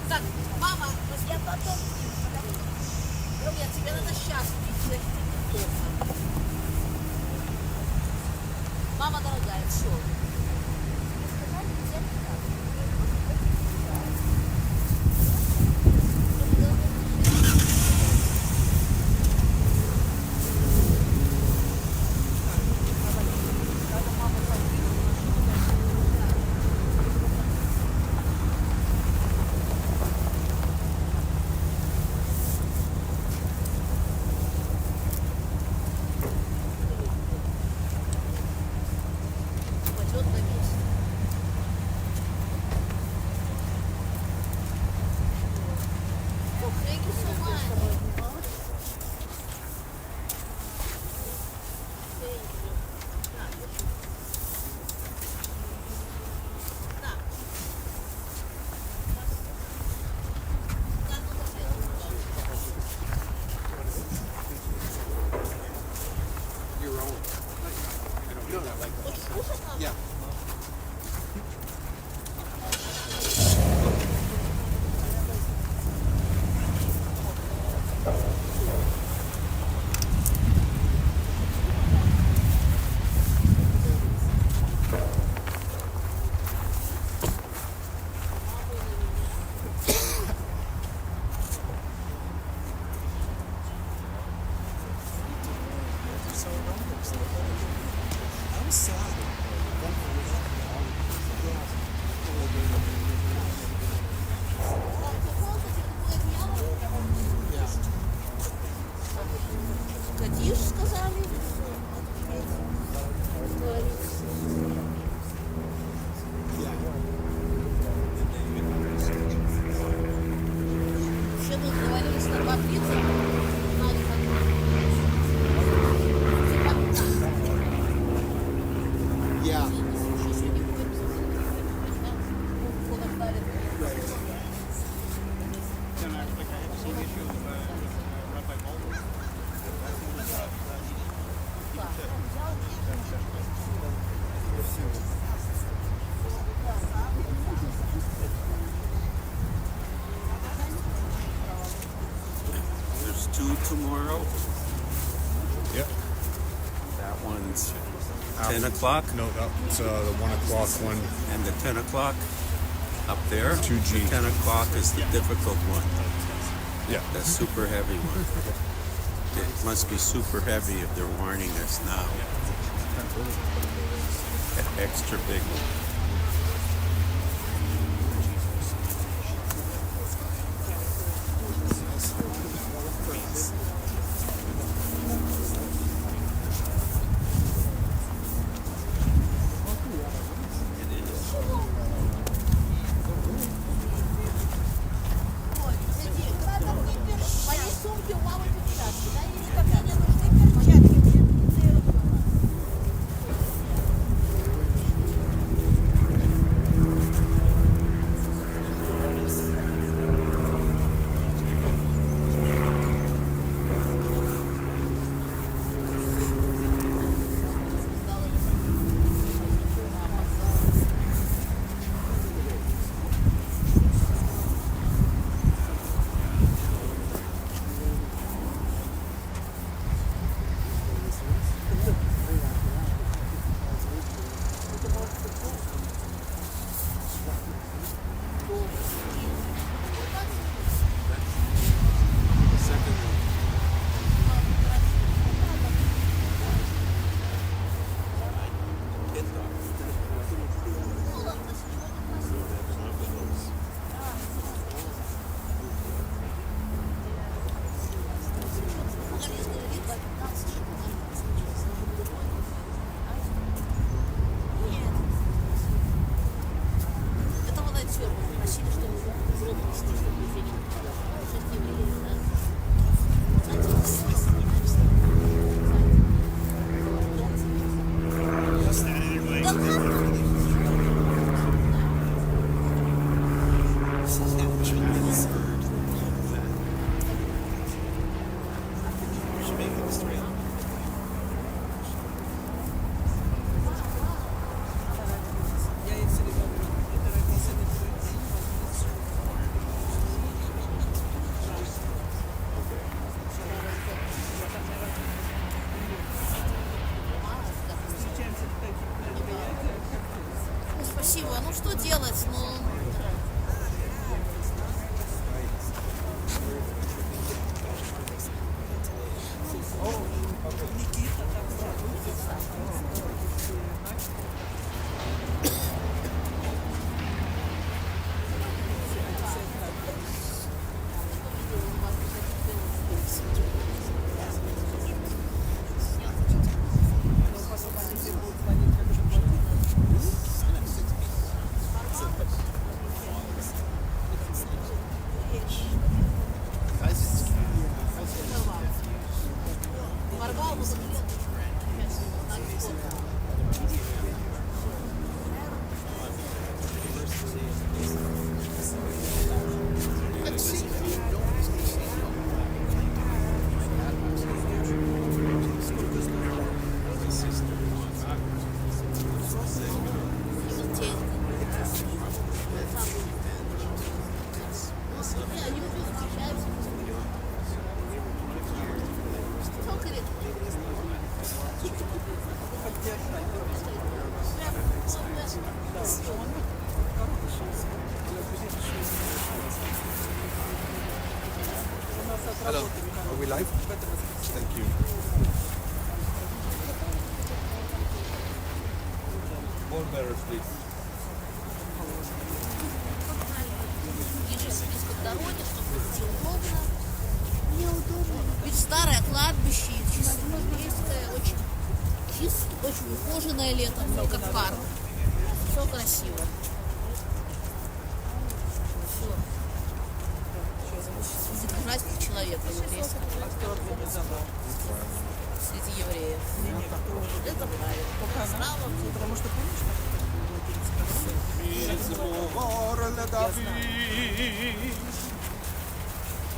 Так, мама, я потом... Нет, тебе надо сейчас увидеть. Мама дорогая, все. Tomorrow. Yep. That one's 10 o'clock. No, that's the 1 o'clock one. And the 10 o'clock up there. 2G. The 10 o'clock is the difficult one. Yeah. The super heavy one. It must be super heavy if they're warning us now. That extra big one. что делать? Ну, порвал, но заклеил. Hello. Are we live? Thank you. Ball bearers, please. Ближе списка к дороге, чтобы было удобно. Ведь старое кладбище, чистое, очень чистое, очень ухоженное летом, все как парк. Все красиво. Все. Изображать как человека еврейского. Среди евреев. Это правильно. Слава Богу. Потому что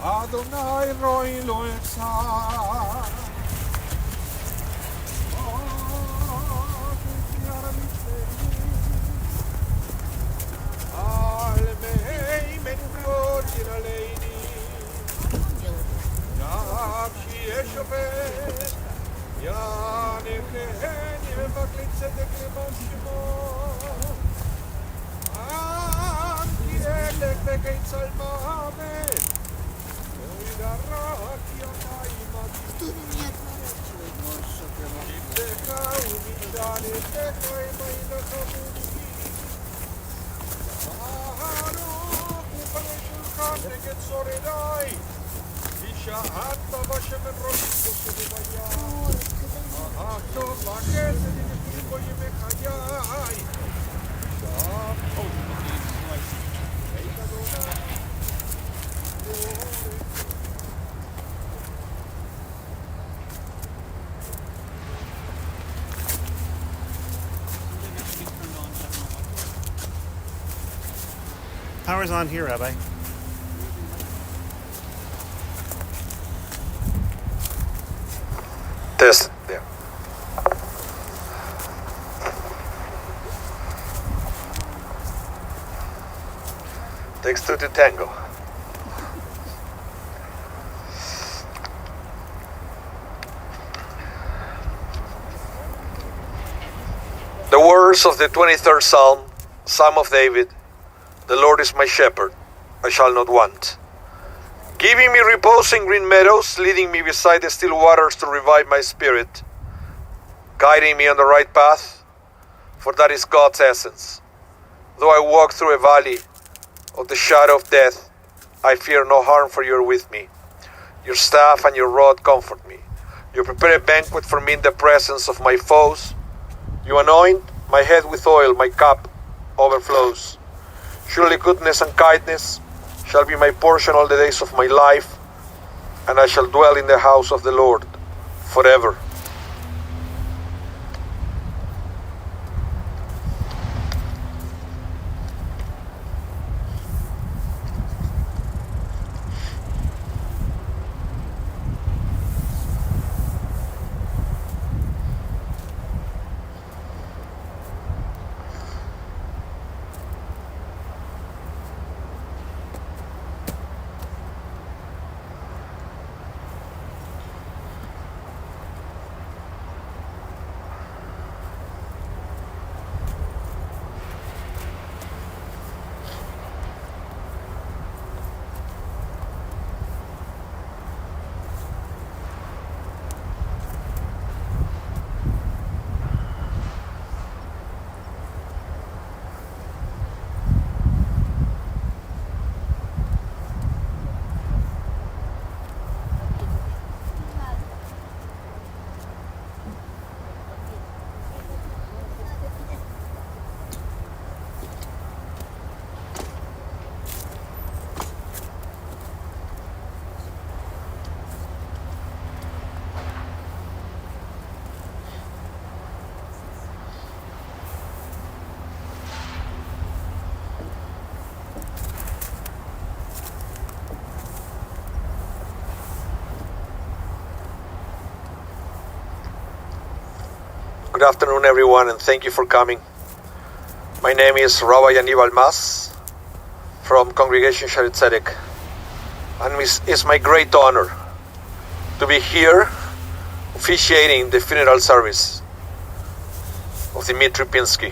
Adonai roi lo exar. Almei menugod aleini. Yakshi eshovet. Ya nehen yevaklit zedek lemon shimo. Am kirelek vekeitzal ma'amet. кто меня Power's on here, Rabbi. Test. There. Takes two to tango. The words of the 23rd Psalm, Psalm of David. The Lord is my shepherd, I shall not want. Giving me repose in green meadows, leading me beside the still waters to revive my spirit, guiding me on the right path, for that is God's essence. Though I walk through a valley of the shadow of death, I fear no harm, for you are with me. Your staff and your rod comfort me. You prepare a banquet for me in the presence of my foes. You anoint my head with oil, my cup overflows. Surely goodness and kindness shall be my portion all the days of my life, and I shall dwell in the house of the Lord forever. Good afternoon, everyone, and thank you for coming. My name is Rabah from Congregation Shaarey Zedek, and it's my great honor to be here officiating the funeral service of Dimitry Pinski,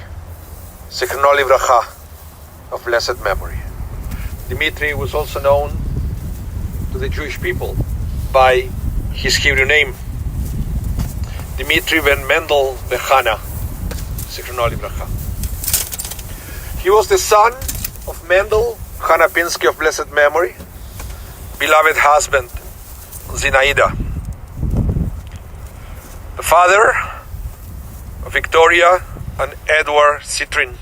Zichrono Livracha, of blessed memory. Dimitry was also known to the Jewish people by his Hebrew name, Dimitry ben Mendel Bechana, Zichrono Livracha. He was the son of Mendel Hannah Pinski of blessed memory, beloved husband Zinaida, the father of Victoria and Edward Citrin,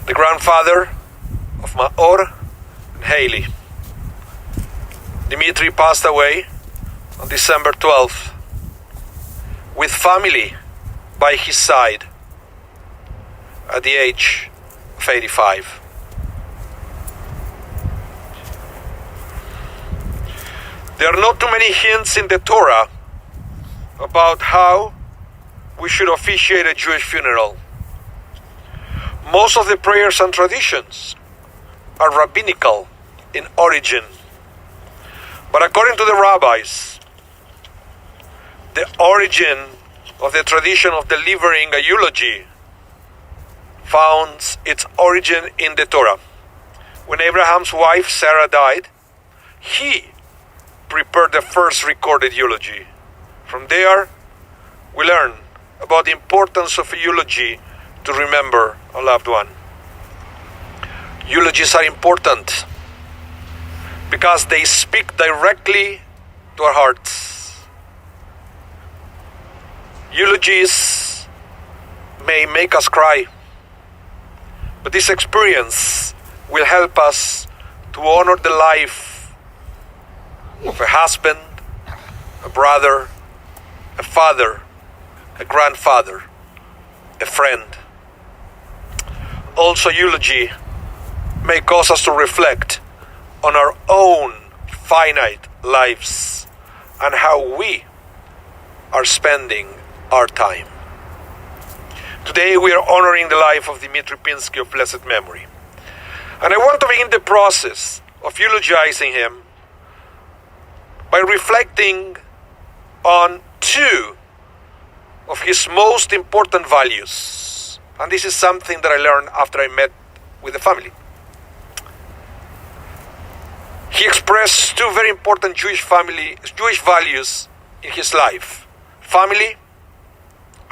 the grandfather of Maor and Haley. Dimitry passed away on December 12th with family by his side at the age of 85. There are not too many hints in the Torah about how we should officiate a Jewish funeral. Most of the prayers and traditions are rabbinical in origin. But according to the rabbis, the origin of the tradition of delivering a eulogy found its origin in the Torah. When Abraham's wife Sarah died, he prepared the first recorded eulogy. From there, we learn about the importance of a eulogy to remember a loved one. Eulogies are important because they speak directly to our hearts. Eulogies may make us cry, but this experience will help us to honor the life of a husband, a brother, a father, a grandfather, a friend. Also, eulogy may cause us to reflect on our own finite lives and how we are spending our time. Today we are honoring the life of Dimitry Pinski of blessed memory. And I want to begin the process of eulogizing him by reflecting on two of his most important values. And this is something that I learned after I met with the family. He expressed two very important Jewish values in his life: family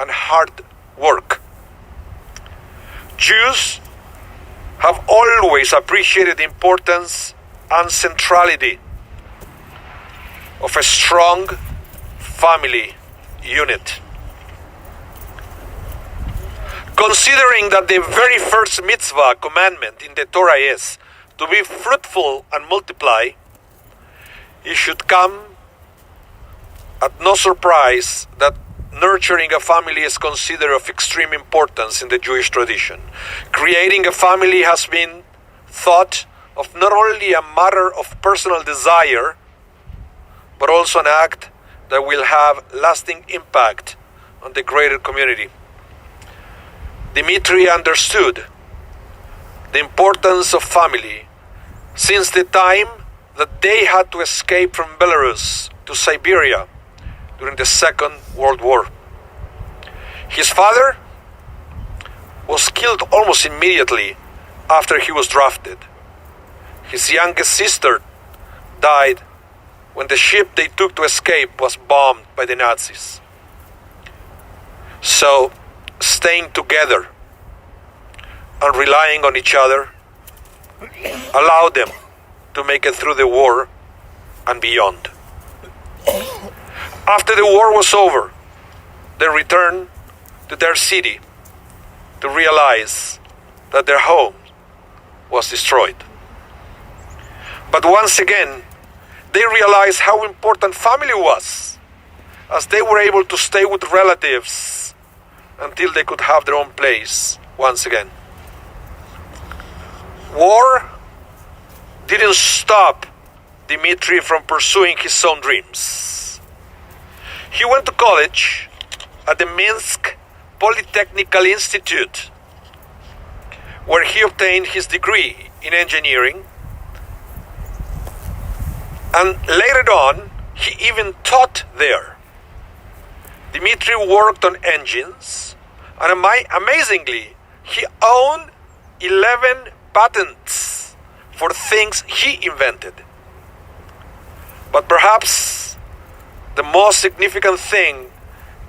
and hard work. Jews have always appreciated the importance and centrality of a strong family unit. Considering that the very first mitzvah commandment in the Torah is to be fruitful and multiply, it should come at no surprise that nurturing a family is considered of extreme importance in the Jewish tradition. Creating a family has been thought of not only a matter of personal desire, but also an act that will have lasting impact on the greater community. Dimitry understood the importance of family since the time that they had to escape from Belarus to Siberia during the Second World War. His father was killed almost immediately after he was drafted. His youngest sister died when the ship they took to escape was bombed by the Nazis. So, staying together and relying on each other allowed them to make it through the war and beyond. After the war was over, they returned to their city to realize that their home was destroyed. But once again, they realized how important family was, as they were able to stay with relatives until they could have their own place once again. War didn't stop Dimitry from pursuing his own dreams. He went to college at the Minsk Polytechnical Institute, where he obtained his degree in engineering. And later on, he even taught there. Dimitry worked on engines, and amazingly, he owned 11 patents for things he invented. But perhaps the most significant thing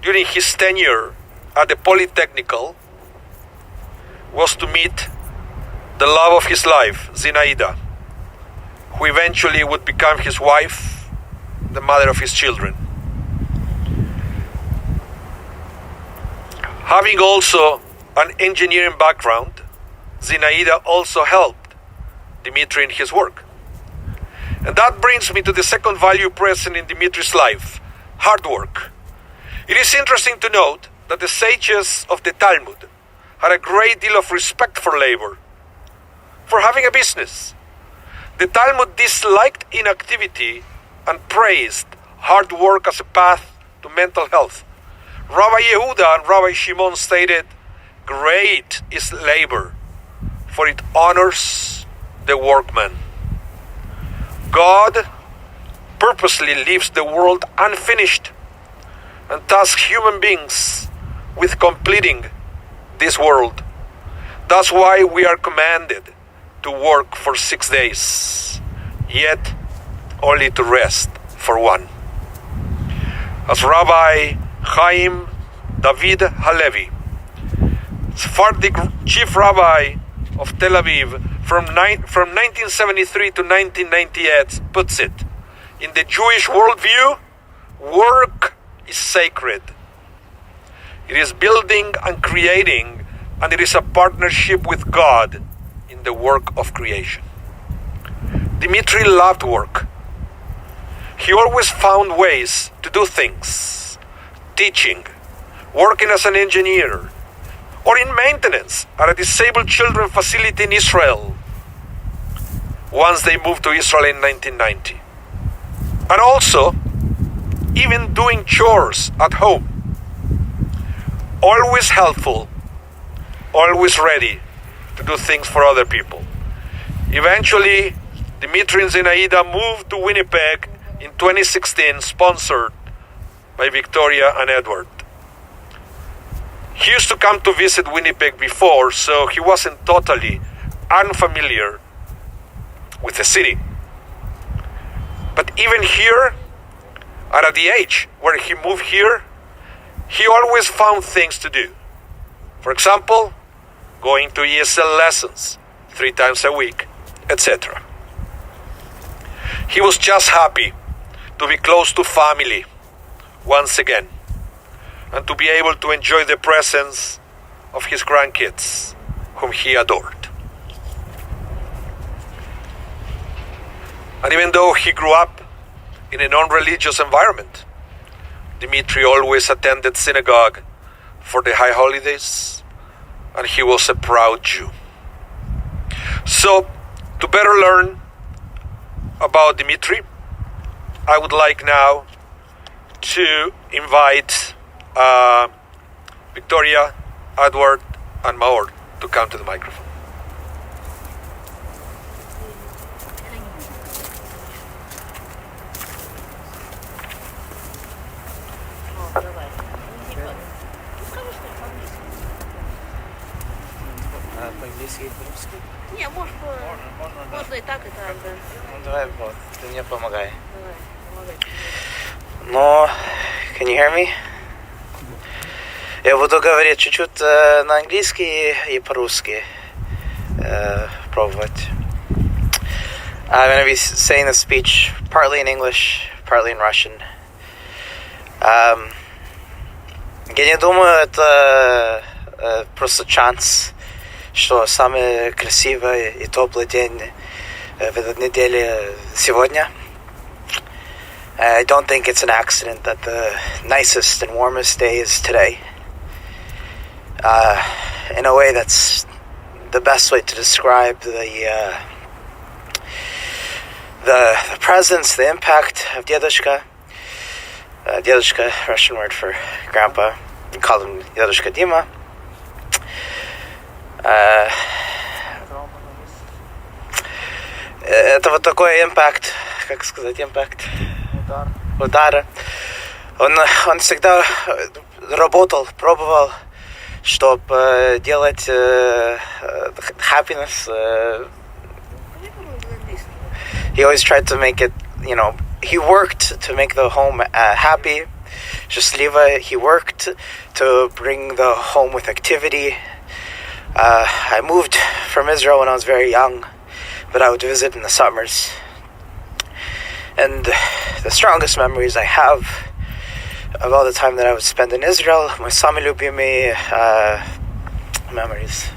during his tenure at the Polytechnical was to meet the love of his life, Zinaida, who eventually would become his wife, the mother of his children. Having also an engineering background, Zinaida also helped Dimitry in his work. And that brings me to the second value present in Dimitri's life, hard work. It is interesting to note that the sages of the Talmud had a great deal of respect for labor, for having a business. The Talmud disliked inactivity and praised hard work as a path to mental health. Rabbi Yehuda and Rabbi Shimon stated, "Great is labor, for it honors the workman." God purposely leaves the world unfinished and tasks human beings with completing this world. That's why we are commanded to work for 6 days, yet only to rest for one. As Rabbi Chaim David Halevi, Sephardic chief rabbi of Tel Aviv from 1973 to 1998 puts it, in the Jewish worldview, work is sacred. It is building and creating, and it is a partnership with God in the work of creation. Dimitry loved work. He always found ways to do things, teaching, working as an engineer, or in maintenance at a disabled children facility in Israel, once they moved to Israel in 1990. And also, even doing chores at home. Always helpful, always ready to do things for other people. Eventually, Dimitry and Zinaida moved to Winnipeg in 2016, sponsored by Victoria and Edward. He used to come to visit Winnipeg before, so he wasn't totally unfamiliar with the city. But even here, and at the age where he moved here, he always found things to do. For example, going to ESL lessons 3 times a week, etc. He was just happy to be close to family once again, and to be able to enjoy the presence of his grandkids, whom he adored. And even though he grew up in a non-religious environment, Dimitry always attended synagogue for the high holidays, and he was a proud Jew. So, to better learn about Dimitry, I would like now to invite Victoria, Edward, and Maor to come to the microphone. По-английски и по-русски? Не, можно и так, и так, да. Ну давай, вот, ты мне помогай. Давай, помогай. Но, can you hear me? Я буду говорить чуть-чуть на английский и по-русски. Пробовать. I'm going to be saying the speech partly in English, partly in Russian. Я не думаю, это просто шанс, что самый красивый и теплый день в этой неделе сегодня. I don't think it's an accident that the nicest and warmest day is today. In a way, that's the best way to describe the presence, the impact of Dedushka. Dedushka, Russian word for grandpa. called him Yadushka Dima. Это вот такой импакт, как сказать, импакт? Удара. Он всегда работал, пробовал, чтобы делать happiness. He always tried to make it, he worked to make the home happy. Счастливо. He worked to bring the home with activity. I moved from Israel when I was very young, but I would visit in the summers. And the strongest memories I have of all the time that I would spend in Israel, my самые любимые memories.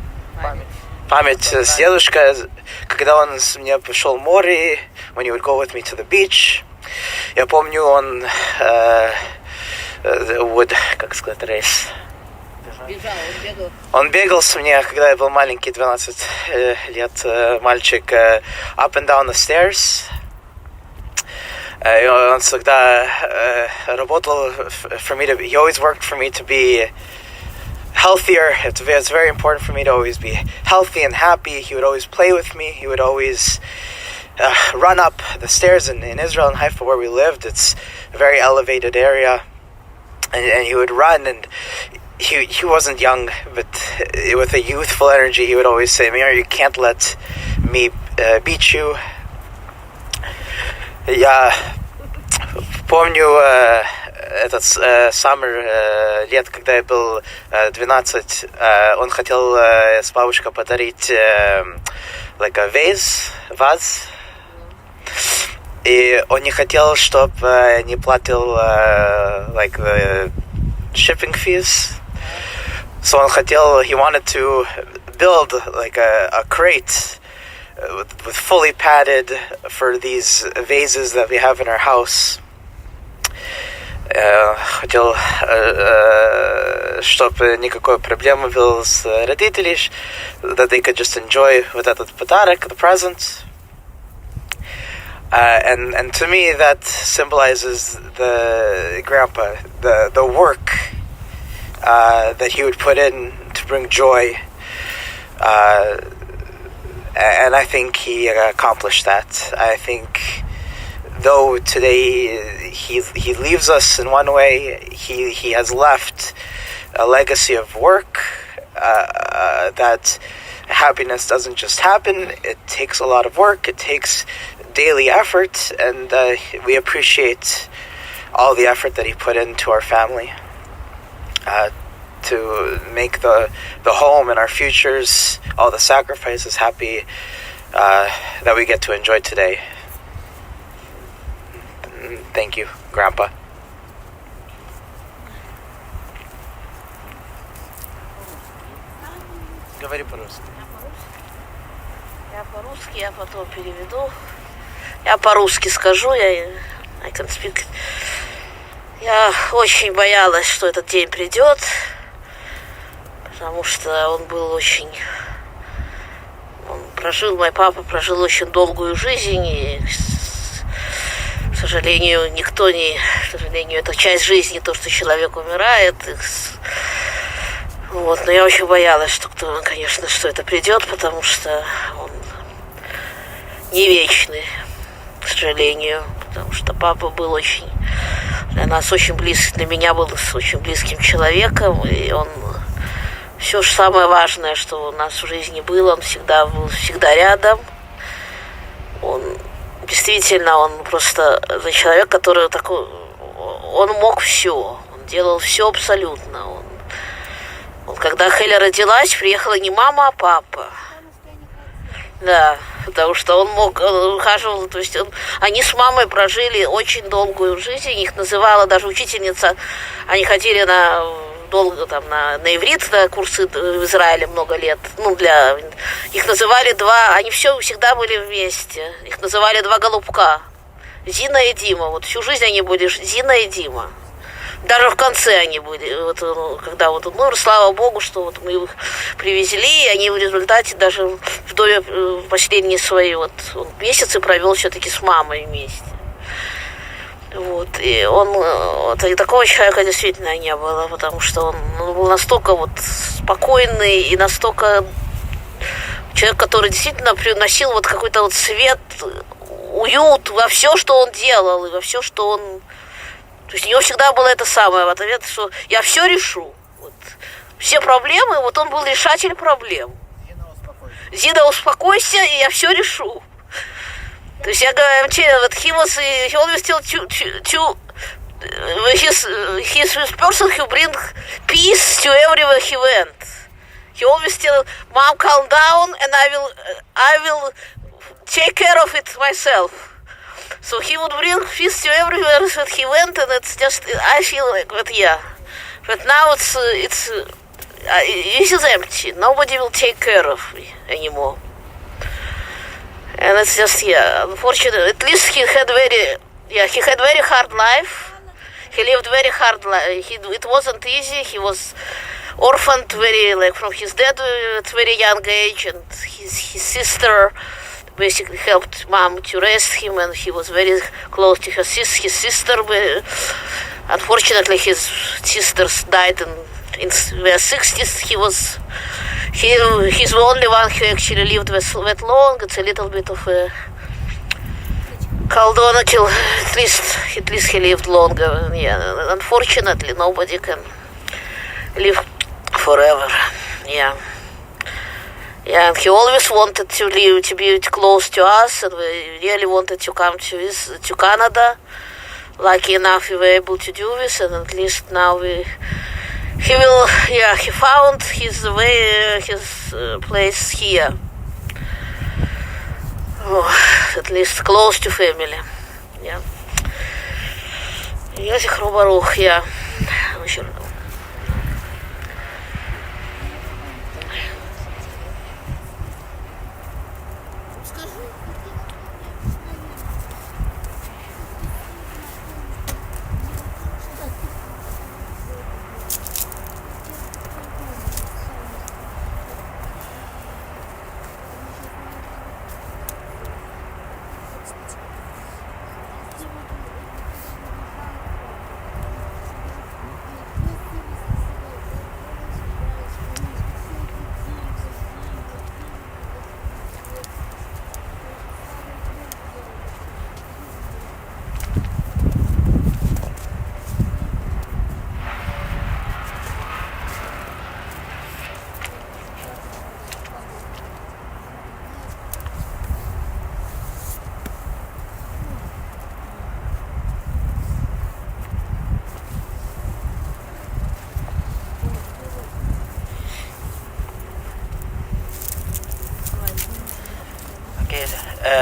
Память с дедушкой, когда он мне пошел в море, when he would go with me to the beach. Я помню, он would, как сказать, рейс. Он бегал с меня, когда я был маленький, 12 лет, мальчик, up and down the stairs. И он всегда работал for me to be, he always worked for me to be healthier. It's very important for me to always be healthy and happy. He would always play with me. He would always run up the stairs in Israel and Haifa where we lived. It's a very elevated area. And he would run, and he wasn't young, but with a youthful energy, he would always say, Meir, you can't let me beat you. Я помню этот summer лет, когда я был 12, он хотел с бабушкой подарить like a vase. И он не хотел, чтобы не платил like the shipping fees. So он хотел, he wanted to build like a crate with fully padded for these vases that we have in our house. Хотел, чтобы никакой проблемы было с родителями, that they could just enjoy вот этот подарок, the present. And to me that symbolizes the grandpa, the work that he would put in to bring joy. And I think he accomplished that. I think though today he leaves us in one way, he has left a legacy of work, that happiness doesn't just happen. It takes a lot of work. It takes daily effort, and we appreciate all the effort that he put into our family to make the home and our futures, all the sacrifices happy that we get to enjoy today. Thank you, Grandpa. Говори по-русски. Я по-русски, я потом переведу. Я по-русски скажу, I can speak. Я очень боялась, что этот день придет, потому что он был очень... мой папа прожил очень долгую жизнь, и, к сожалению, к сожалению, это часть жизни, то, что человек умирает. Вот, но я очень боялась, что конечно, что это придет, потому что он не вечный, к сожалению, потому что папа был очень для нас очень близкий, для меня был очень близким человеком, и он все самое важное, что у нас в жизни было, он всегда был рядом. Он действительно, он просто человек, который такой, он мог все, он делал все абсолютно. Он когда Хеля родилась, приехала не мама, а папа. Да, потому что он ухаживал, то есть они с мамой прожили очень долгую жизнь, их называла даже учительница, они ходили на иврит, на курсы в Израиле много лет, их называли они всегда были вместе, их называли два голубка, Зина и Дима, вот всю жизнь они были Зина и Дима. Даже в конце они были, когда слава Богу, что мы их привезли, и они в результате даже в доме последние свои месяцы провел все-таки с мамой вместе. Вот, и и такого человека действительно не было, потому что он был настолько вот спокойный и настолько человек, который действительно приносил вот какой-то вот свет, уют во все, что он делал, и во все, что он... То есть у него всегда было это самое, в ответ, что я все решу. Вот. Все проблемы, вот он был решатель проблем. Зина, успокойся, и я все решу. То есть я говорю, he always tell he's this person who bring peace to everywhere he went. He always tell, Mom, calm down, and I will take care of it myself. So he would bring peace to everywhere that he went, and it's just, I feel like that, yeah. But now it is empty. Nobody will take care of me anymore. And it's just, yeah, unfortunately, at least he had very hard life. He lived very hard life. It wasn't easy. He was orphaned from his dad at very young age, and his sister basically helped mom to raise him, and he was very close to his sister. Unfortunately, his sisters died in their 60s. He's the only one who actually lived that long. It's a little bit of a Kaldonatil. At least he lived longer. Yeah, unfortunately, nobody can live forever. Yeah. Yeah, and he always wanted to be close to us, and we really wanted to come to Canada. Lucky enough, we were able to do this, and at least now he found his way, his place here. Oh, at least close to family. Yeah. Я зихру барух, yeah.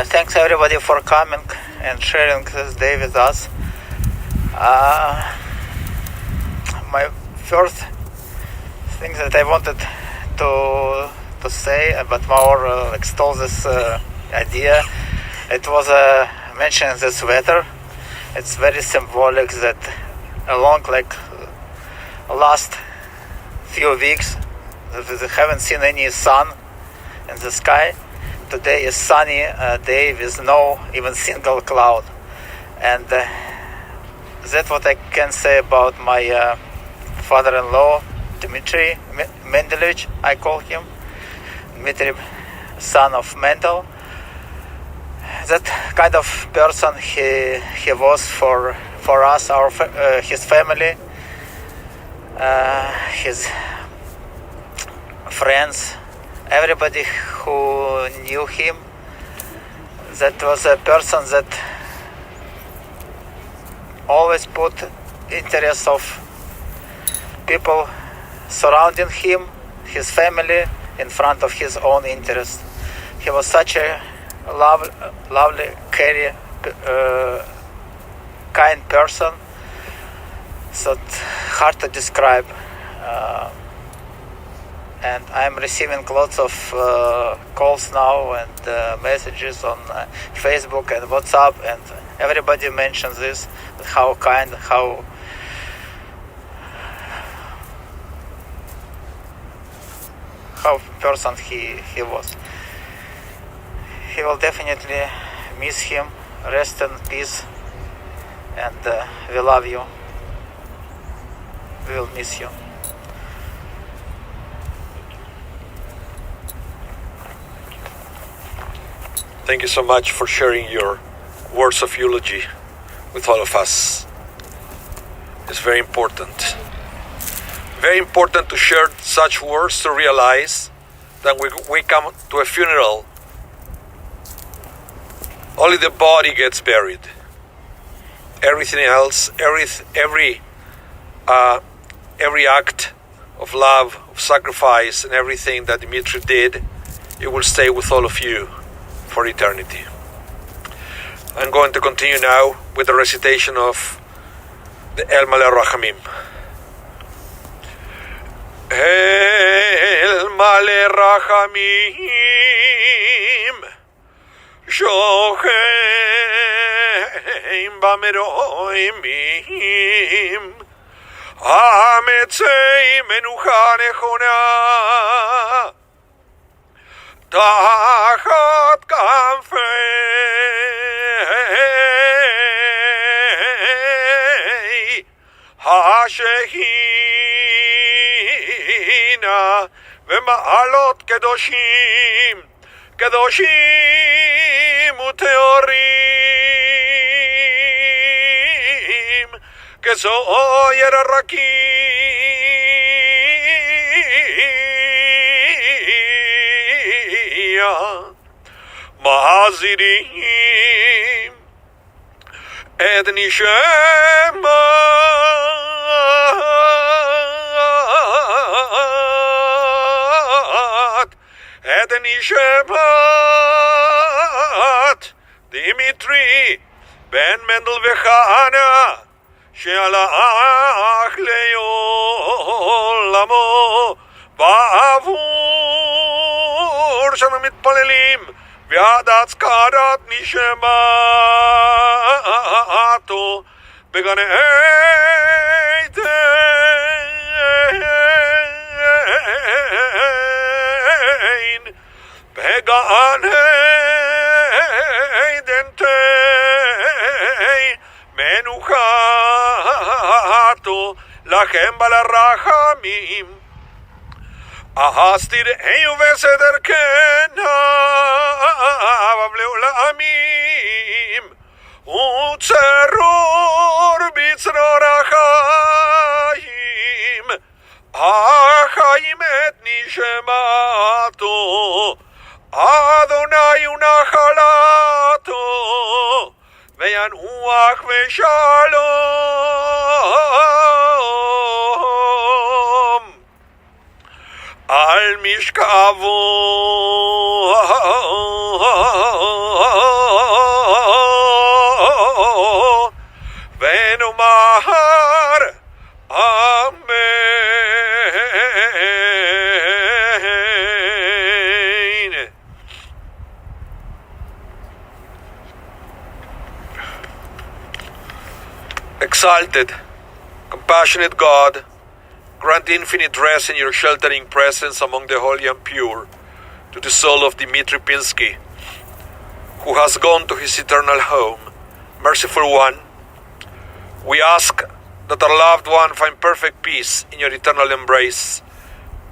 Thanks everybody for coming and sharing this day with us. My first thing that I wanted to say, but more extol this idea, it was mentioning this weather. It's very symbolic that along last few weeks we haven't seen any sun in the sky. Today is sunny day with no even single cloud, and that's what I can say about my father-in-law, Dimitry Mendelevich. I call him Dimitry, son of Mendel. That kind of person he was for us, his family, his friends. Everybody who knew him, that was a person that always put interests of people surrounding him, his family, in front of his own interest. He was such a lovely, caring, kind person. So hard to describe. And I'm receiving lots of calls now and messages on Facebook and WhatsApp, and everybody mentions this, how kind, how person he was. He will definitely miss him. Rest in peace. and we love you. We will miss you. Thank you so much for sharing your words of eulogy with all of us. It's very important. Very important to share such words, to realize that when we come to a funeral, only the body gets buried. Everything else, every act of love, of sacrifice, and everything that Dimitry did, it will stay with all of you for eternity. I'm going to continue now with the recitation of the El Maleh Rachamim. El Maleh Rachamim Shocheim Bameroimim Ametzei Menucha Nechona Tachat Kanfei HaShehina V'ma'alot Kedoshim Kedoshim Uteorim Kezoyer Rakia Mazirim Et Nishemat Et Nishemat Dimitry Ben Mendel Vechana She'alach Le'olamo Ba'avur Shanu Mitpalelim V'ad Atzkarat Nishemato Began Eitein Began Eidentei Menuchato Lachem Balarachamim Ahastir Eyu Veseder Kena Avleolamim Utzerur Bitzror Achayim Achayim et Nishemato Adonai Unachalato Veyanuach Veshalom Al Mishkavo Venomar Amen. Exalted, compassionate God, grant infinite rest in your sheltering presence among the holy and pure to the soul of Dimitry Pinski, who has gone to his eternal home. Merciful One, we ask that our loved one find perfect peace in your eternal embrace.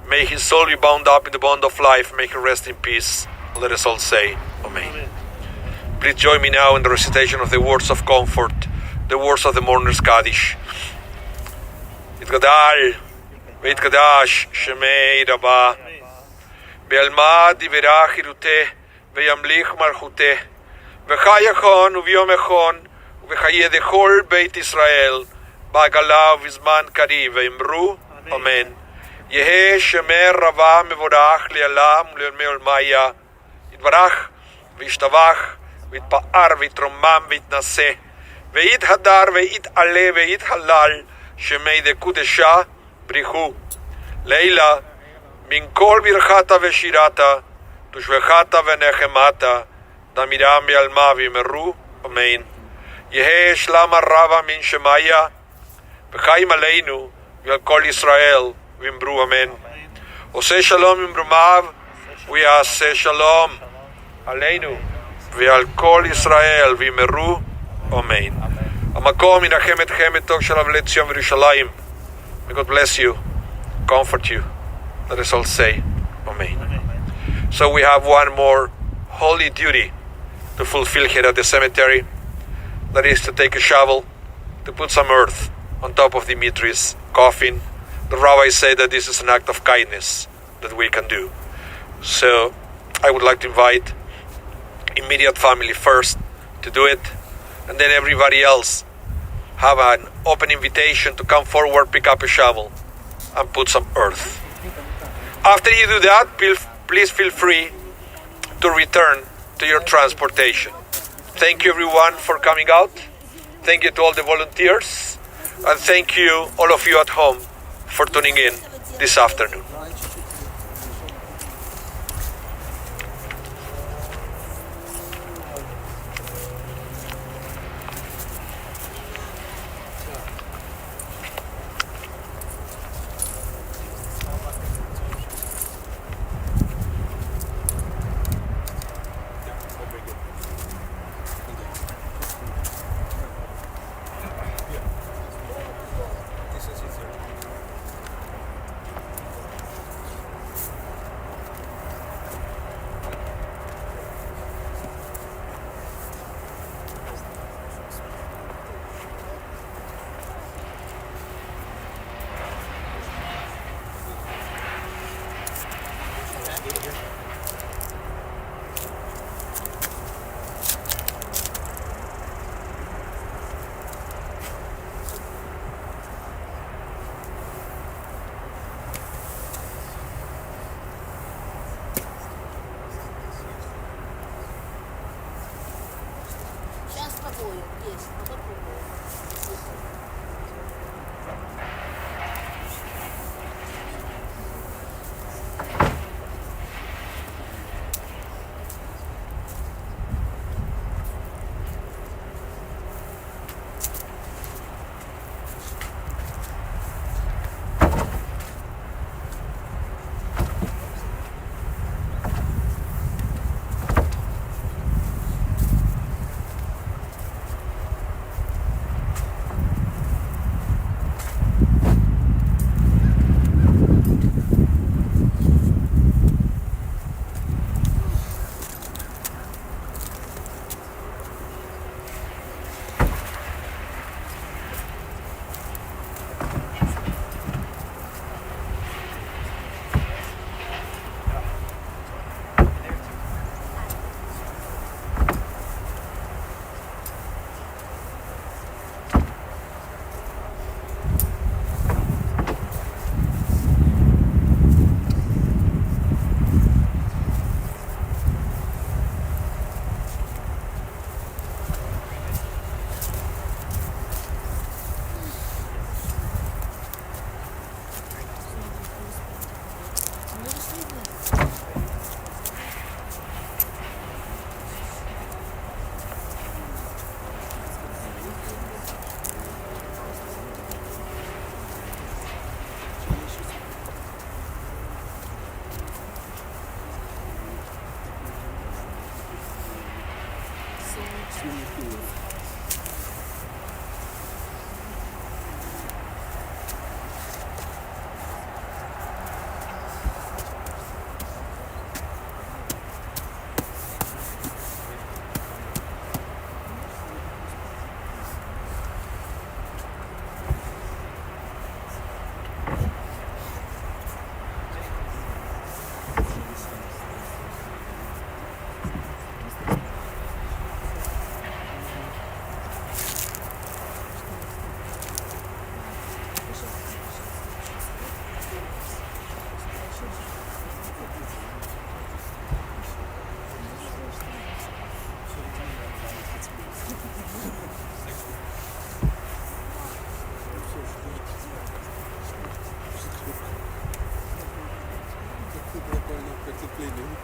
May his soul be bound up in the bond of life. May he rest in peace. Let us all say, Amen. Please join me now in the recitation of the words of comfort, the words of the mourner's Kaddish. Itgadal v'itgadash shemei Rabah be'almad yiverach hiruteh ve'yamlich malchuteh v'chayachon u'v'yom echon u'v'chayeh dechol Beit Israel ba'gala u'v'zman kariv ve'imru Amen. Yeheh shemer Rabah mevorach le'alam u'le'olmei olmaya yitvarach v'yishtavach v'yitpa'ar v'yitromam v'yitnaseh v'yithadar v'yit'aleh v'yithalal shemei dekudesha brichu Leila min kol birchata v'shirata tushvechata v'nechemata damiram yalma v'yimeru Amen. Yeheh shlam Rabah min shemaya v'chaim aleinu v'al kol Yisrael v'yimbru Amen. Oseh shalom imbrumav v'yaseh shalom aleinu v'al kol Yisrael v'yimeru Amen. Amakom in Achemet Chemet Todah Shalav Letzion Yerushalayim. May God bless you, comfort you. Let us all say, Amen. So we have one more holy duty to fulfill here at the cemetery. That is to take a shovel, to put some earth on top of Dimitry's coffin. The rabbi said that this is an act of kindness that we can do. So I would like to invite immediate family first to do it, and then everybody else have an open invitation to come forward, pick up a shovel, and put some earth. After you do that, please feel free to return to your transportation. Thank you everyone for coming out. Thank you to all the volunteers. And thank you, all of you at home, for tuning in this afternoon. Сейчас попою, есть, попробую.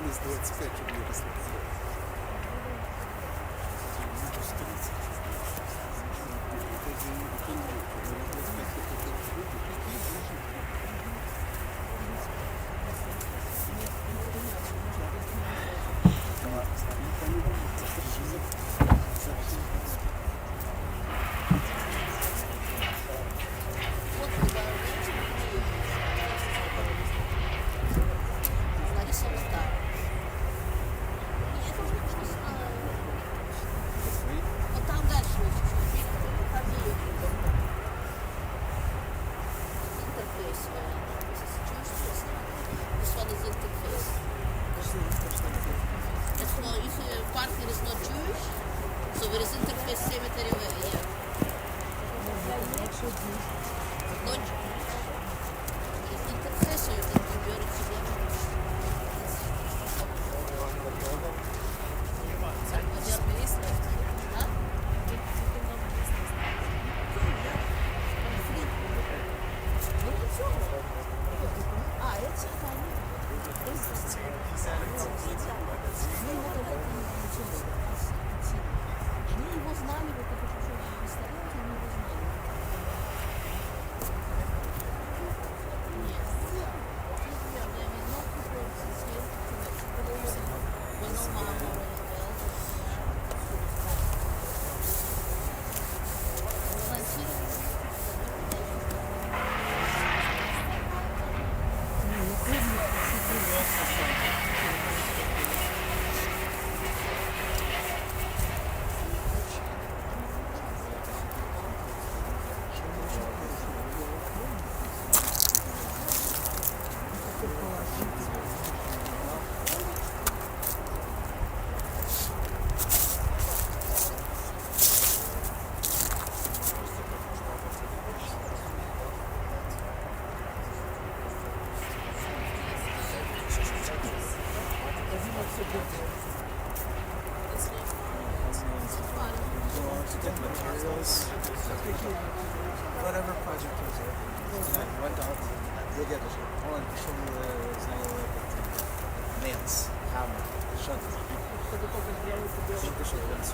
плюс 25, чтобы не росло. To get materials, whatever project is there. Went out, you'll get it. Он пришел знакомый Нэнс, Хаммер, Шаттер. Он пришел в Нэнс.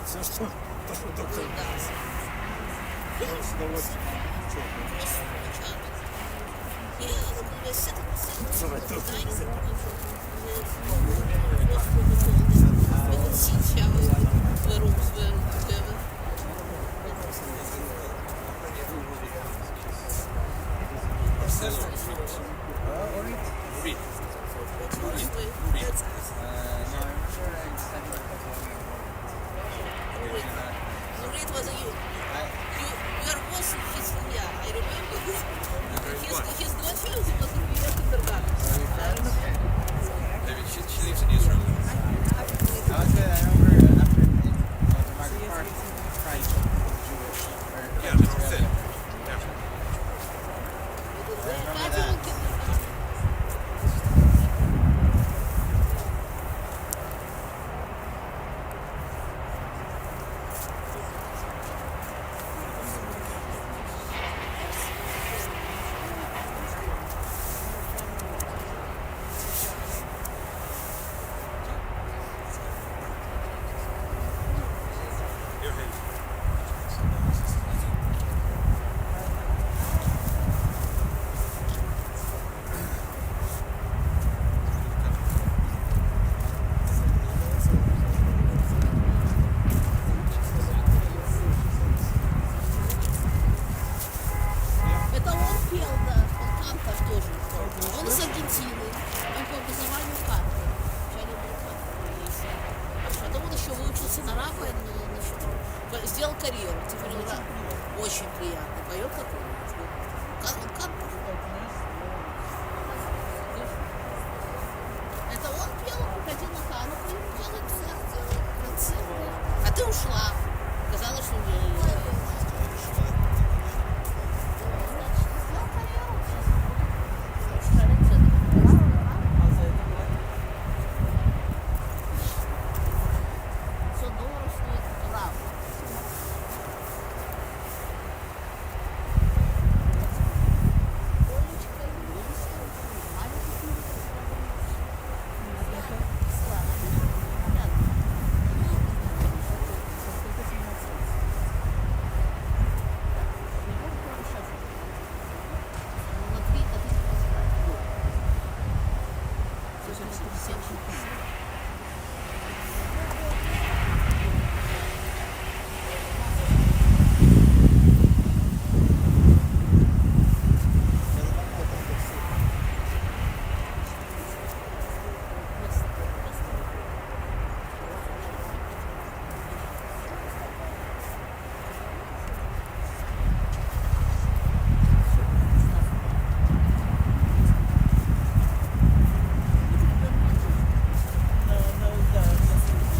Все, что доктор даст. С удовольствием. It was you. You are both his, yeah, I remember.